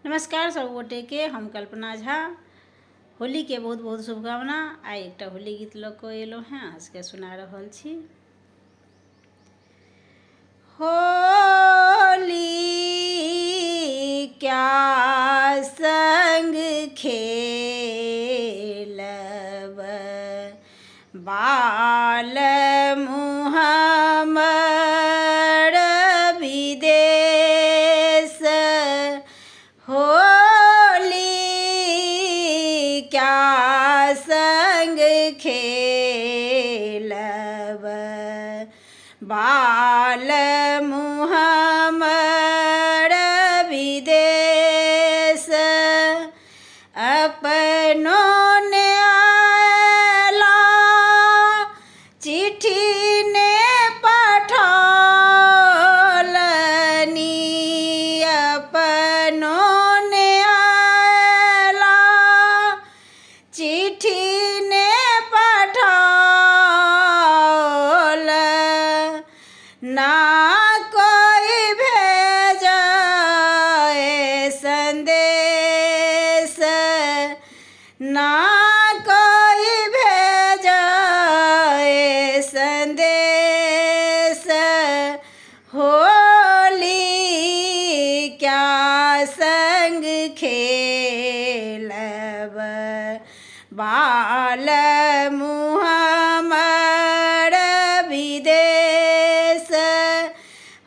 नमस्कार सब गोटे के, हम कल्पना झा। होली के बहुत बहुत शुभकामना। आई एक होली गीत लऽ कऽ एलहुँ हैं, अहाँसभके सुना रहल छी। होली क्या संग खेलब, बाल मुहम्मर विदेश। होली क्या संग खेलब, बाल मुहम्मर विदेश। अपनों ने आला चिट्ठी ने पठौलनी, अपनों ने आला चिट्ठी ने पठौल, ना कोई भेजाए संदेश, ना कोई भेजाए संदेश। होली क्या संग खेलब, बाल मुहम्मर विदेश।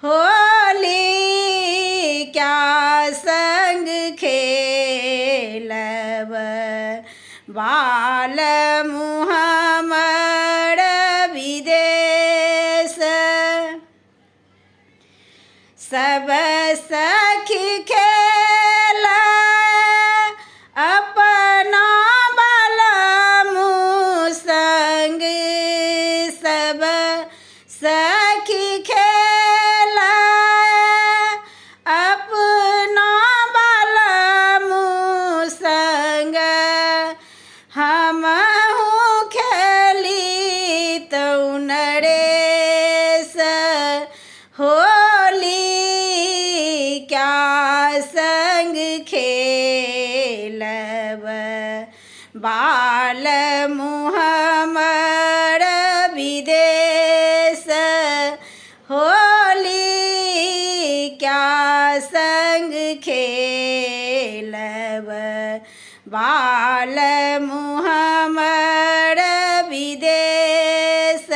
होली क्या संग खेलब, बाल मुहम्मर विदेश। सब सखी खेल अपना बलमु संग, सब सखी खेल अपना बलमु संग। हमहु खेली तौ नरेश। होली क्या संग खेलब, बाल मुहम्मर विदेश। होली क्या संग खेलब, बाल मुहम्मर विदेश।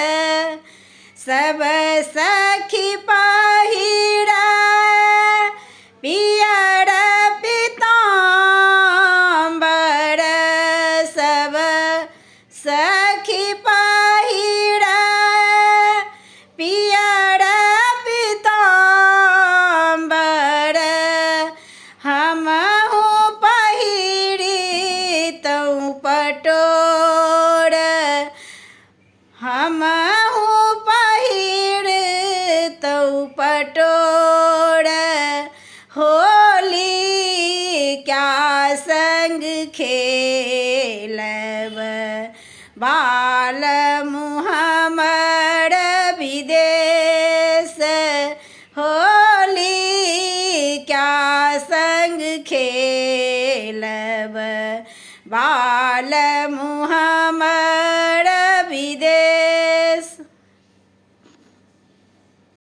सब सखी पहिरा पियर पीताम्बर, सब सखी पहिरा पियर पीताम्बर। हमहु पहिरी तौ पटोर, हमहु पहिर तौ पटोर। होली क्या संग खेलब, बाल मुहम्मर विदेश। होली क्या संग खेलब, बाल मुहम्मर